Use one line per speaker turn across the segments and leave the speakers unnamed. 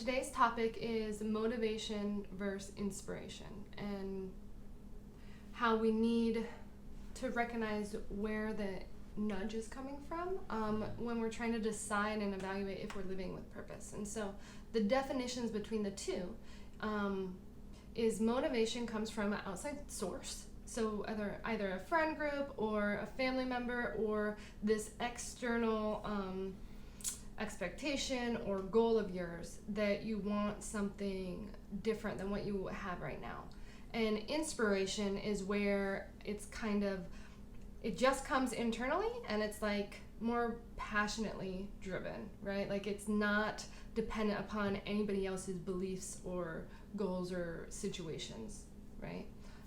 today's topic is motivation versus inspiration, and how we need to recognize where the nudge is coming from when we're trying to decide and evaluate if we're living with purpose. And so the definitions between the two is motivation comes from an outside source. So either a friend group or a family member or this external expectation or goal of yours that you want something different than what you have right now. And inspiration is where it's kind of, it just comes internally and it's like more passionately driven, right? Like it's not dependent upon anybody else's beliefs or goals or situations, right?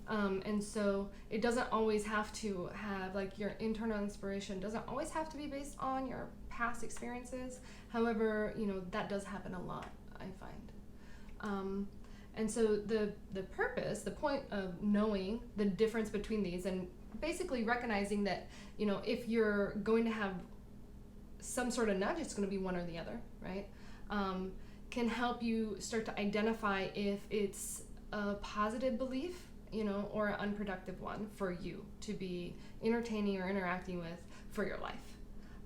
And so it doesn't always have to have, like, your internal inspiration doesn't always have to be based on your past experiences. However, that does happen a lot, I find. And so the purpose, the point of knowing the difference between these and basically recognizing that, if you're going to have some sort of nudge, it's going to be one or the other, right? Can help you start to identify if it's a positive belief, or an unproductive one for you to be entertaining or interacting with for your life.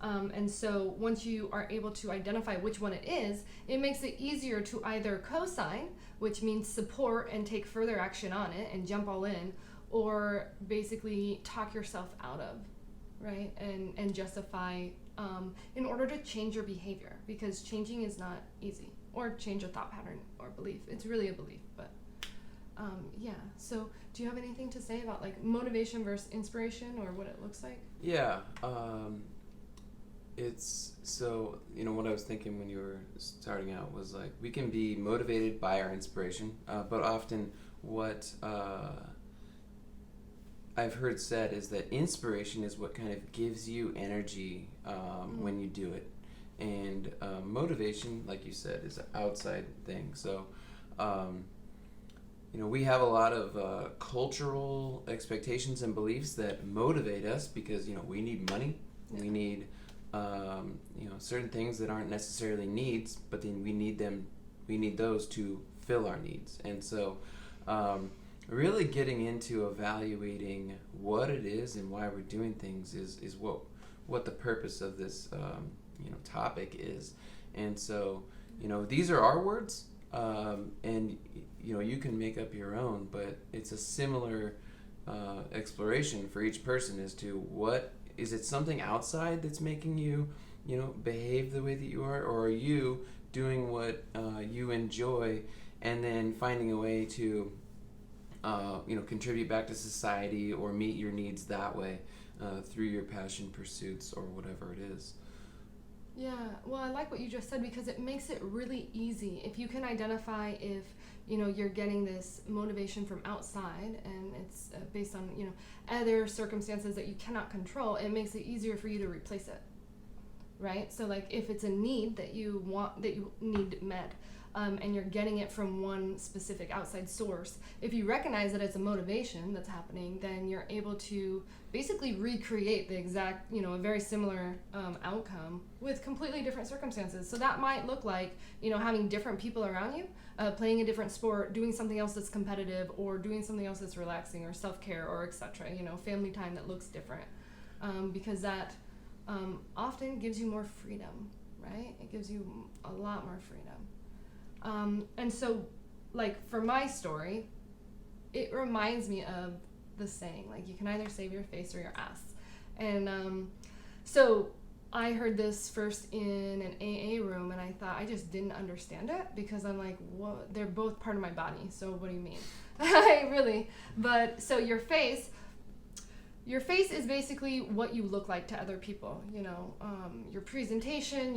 And so once you are able to identify which one it is, it makes it easier to either co-sign, which means support and take further action on it and jump all in, or basically talk yourself out of, right? And justify in order to change your behavior, because changing is not easy, or change a thought pattern or belief. It's really a belief, but yeah. So do you have anything to say about like motivation versus inspiration or what it looks like?
Yeah. It's so, what I was thinking when you were starting out was like, we can be motivated by our inspiration, but often what I've heard said is that inspiration is what kind of gives you energy when you do it. And motivation, like you said, is an outside thing. So, we have a lot of cultural expectations and beliefs that motivate us because, we need money. Yeah. We need, certain things that aren't necessarily needs, but then we need those to fill our needs. And so really getting into evaluating what it is and why we're doing things is what the purpose of this, topic is. And so, these are our words. And you can make up your own, but it's a similar exploration for each person as to what is it, something outside that's making you behave the way that you are, or are you doing what you enjoy and then finding a way to contribute back to society or meet your needs that way through your passion pursuits or whatever it is.
Yeah, well, I like what you just said because it makes it really easy. If you can identify if, you're getting this motivation from outside and it's based on, other circumstances that you cannot control, it makes it easier for you to replace it, right? So, like, if it's a need that you need met, and you're getting it from one specific outside source, if you recognize that it's a motivation that's happening, then you're able to basically recreate the exact, a very similar outcome with completely different circumstances. So that might look like, having different people around you, playing a different sport, doing something else that's competitive, or doing something else that's relaxing, or self-care, or etc. Family time that looks different, because that often gives you more freedom, right? It gives you a lot more freedom. And so, like, for my story, it reminds me of the saying, like, you can either save your face or your ass. And so I heard this first in an AA room, and I thought, I just didn't understand it, because I'm like, what? They're both part of my body, so what do you mean? Really? But so your face is basically what you look like to other people, your presentation,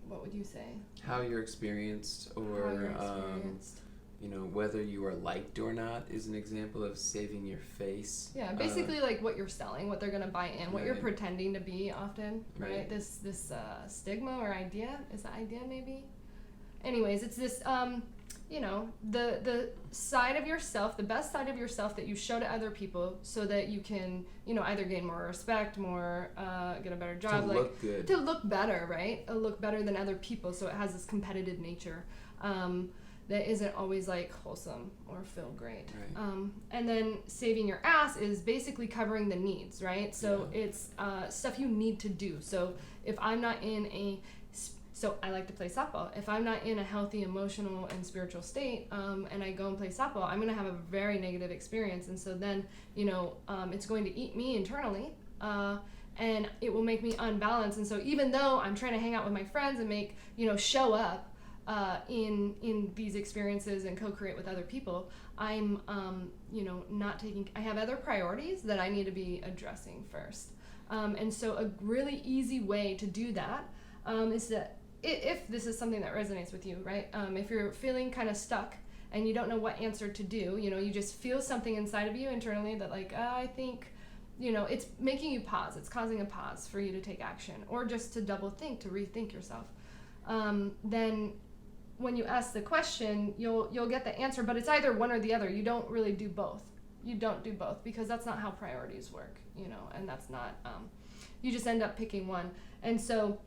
what would you say?
How you're experienced, or whether you are liked or not is an example of saving your face.
Yeah, basically like what you're selling, what they're gonna buy in, what
right.
you're pretending to be often, right?
Right.
This stigma or idea, is the idea maybe? Anyways, it's this the side of yourself, the best side of yourself that you show to other people, so that you can either gain more respect, more get a better job,
to look good,
to look better, right? Look better than other people, so it has this competitive nature. that isn't always like wholesome or feel great.
Right.
And then saving your ass is basically covering the needs, right? So it's stuff you need to do. So if I'm not in so I like to play softball. If I'm not in a healthy emotional and spiritual state, and I go and play softball, I'm going to have a very negative experience. And so then, it's going to eat me internally, and it will make me unbalanced. And so even though I'm trying to hang out with my friends and make, show up, in these experiences and co-create with other people, I'm not taking, I have other priorities that I need to be addressing first. And so a really easy way to do that is that if this is something that resonates with you, right? If you're feeling kind of stuck and you don't know what answer to do, you just feel something inside of you internally that like, I think, it's making you pause. It's causing a pause for you to take action or just to double think, to rethink yourself. Then when you ask the question, you'll get the answer, but it's either one or the other. You don't really do both. You don't do both because that's not how priorities work, and that's not, you just end up picking one. And so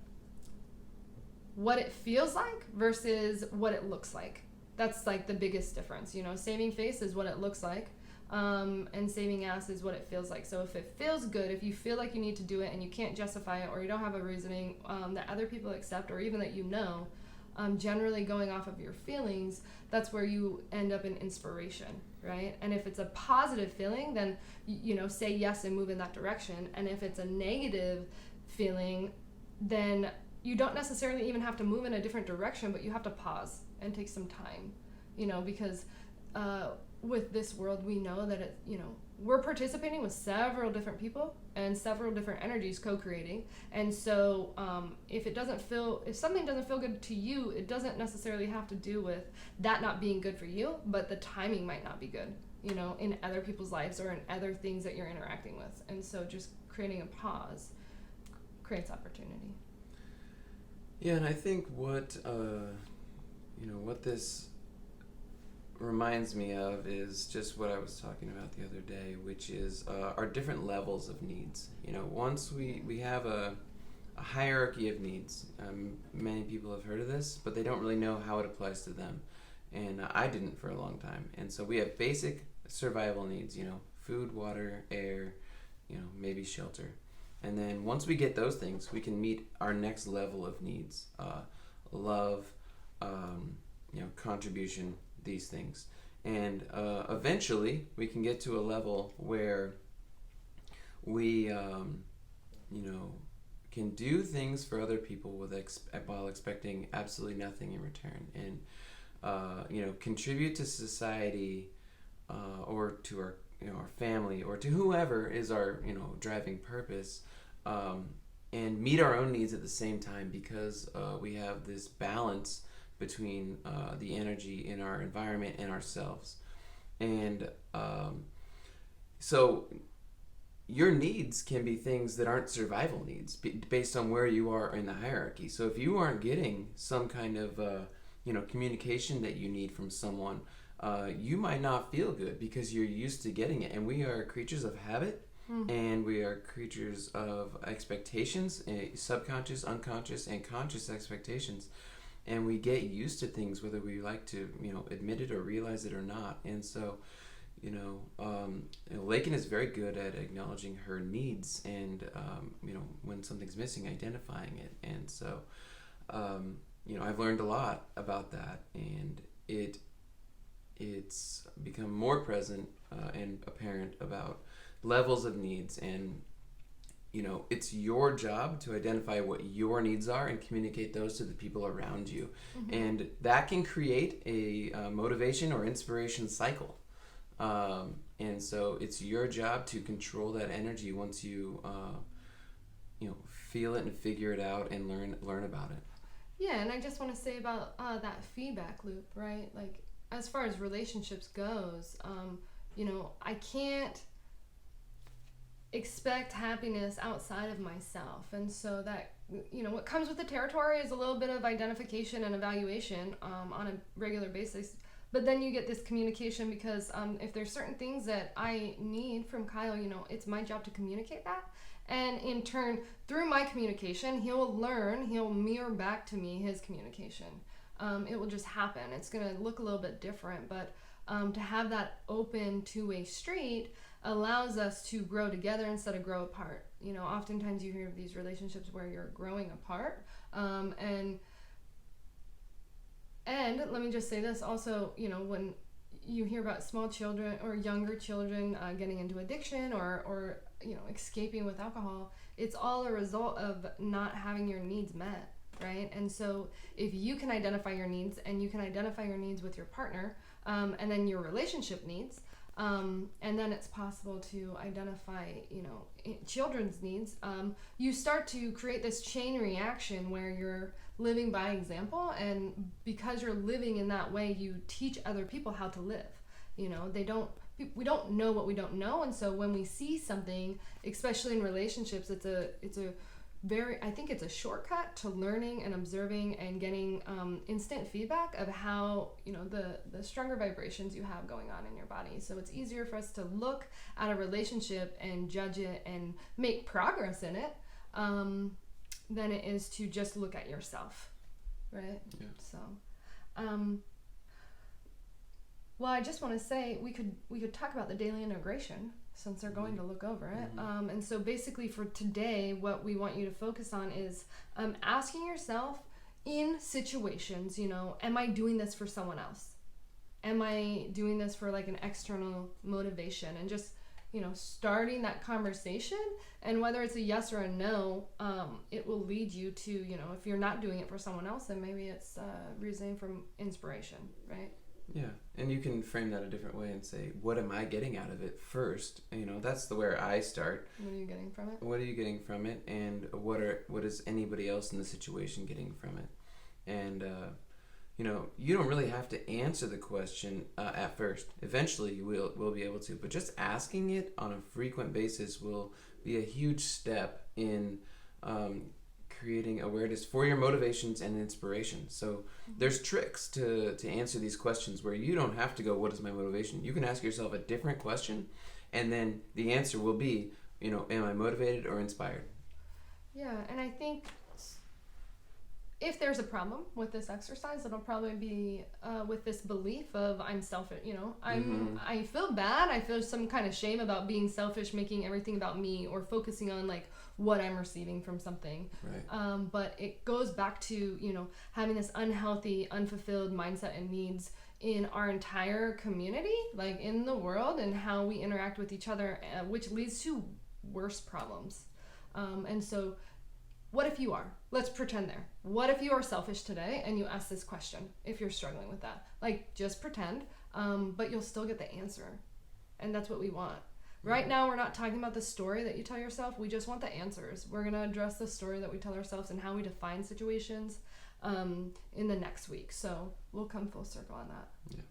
what it feels like versus what it looks like, that's like the biggest difference. Saving face is what it looks like, and saving ass is what it feels like. So if it feels good, if you feel like you need to do it and you can't justify it or you don't have a reasoning that other people accept or even that generally going off of your feelings, that's where you end up in inspiration, right? And if it's a positive feeling, then say yes and move in that direction. And if it's a negative feeling, then you don't necessarily even have to move in a different direction, but you have to pause and take some time, because with this world, we know that we're participating with several different people and several different energies co-creating. And so if something doesn't feel good to you, it doesn't necessarily have to do with that not being good for you, but the timing might not be good, in other people's lives or in other things that you're interacting with. And so just creating a pause creates opportunity.
Yeah, and I think what this reminds me of is just what I was talking about the other day, which is our different levels of needs. Once we have a hierarchy of needs. Many people have heard of this, but they don't really know how it applies to them. And I didn't for a long time. And so we have basic survival needs, food, water, air, maybe shelter. And then once we get those things, we can meet our next level of needs, love, contribution, these things. And eventually we can get to a level where we, can do things for other people while expecting absolutely nothing in return. And, contribute to society or to our family or to whoever is our driving purpose, and meet our own needs at the same time, because we have this balance between the energy in our environment and ourselves. And so your needs can be things that aren't survival needs based on where you are in the hierarchy. So if you aren't getting some kind of communication that you need from someone, you might not feel good because you're used to getting it. And we are creatures of habit, and we are creatures of expectations, subconscious, unconscious, and conscious expectations. And we get used to things whether we like to admit it or realize it or not. And so Lakin is very good at acknowledging her needs and when something's missing, identifying it. And so I've learned a lot about that, and it's become more present and apparent about levels of needs. And it's your job to identify what your needs are and communicate those to the people around you. Mm-hmm. And that can create a motivation or inspiration cycle. And so it's your job to control that energy once you feel it and figure it out and learn about it.
Yeah, and I just want to say about that feedback loop, right? Like, as far as relationships goes, I can't expect happiness outside of myself. And so that, what comes with the territory is a little bit of identification and evaluation on a regular basis. But then you get this communication because if there's certain things that I need from Kyle, it's my job to communicate that. And in turn, through my communication, he'll mirror back to me his communication. it will just happen. It's going to look a little bit different, but to have that open two-way street allows us to grow together instead of grow apart. You know, oftentimes you hear of these relationships where you're growing apart, and let me just say this also, you know, when you hear about small children or younger children getting into addiction or you know, escaping with alcohol, it's all a result of not having your needs met, right? And so if you can identify your needs, and you can identify your needs with your partner, and then your relationship needs, and then it's possible to identify, you know, children's needs, you start to create this chain reaction where you're living by example, and because you're living in that way, you teach other people how to live. You know, we don't know what we don't know, and so when we see something, especially in relationships, it's a very, I think it's a shortcut to learning and observing and getting instant feedback of how, you know, the stronger vibrations you have going on in your body. So it's easier for us to look at a relationship and judge it and make progress in it than it is to just look at yourself, right?
Yeah.
So, well, I just want to say we could talk about the daily integration, since they're going to look over it. And so basically for today, what we want you to focus on is asking yourself in situations, you know, am I doing this for someone else? Am I doing this for like an external motivation? And just, you know, starting that conversation, and whether it's a yes or a no, it will lead you to, you know, if you're not doing it for someone else, then maybe it's reasoning from inspiration, right?
Yeah, and you can frame that a different way and say, what am I getting out of it first? You know, that's where I start.
What are you getting from it?
What are you getting from it, and what is anybody else in the situation getting from it? And you know, you don't really have to answer the question at first. Eventually, you will be able to, but just asking it on a frequent basis will be a huge step in creating awareness for your motivations and inspiration. So there's tricks to answer these questions where you don't have to go, what is my motivation? You can ask yourself a different question, and then the answer will be, you know, am I motivated or inspired?
Yeah, and I think if there's a problem with this exercise, it'll probably be with this belief of I'm selfish, you know, I feel bad, I feel some kind of shame about being selfish, making everything about me, or focusing on like what I'm receiving from something.
Right.
But it goes back to, you know, having this unhealthy, unfulfilled mindset and needs in our entire community, like in the world, and how we interact with each other, which leads to worse problems. And so what if you are? Let's pretend there. What if you are selfish today and you ask this question, if you're struggling with that? Like, just pretend, but you'll still get the answer. And that's what we want. Right now, we're not talking about the story that you tell yourself. We just want the answers. We're going to address the story that we tell ourselves and how we define situations in the next week. So we'll come full circle on that.
Yeah.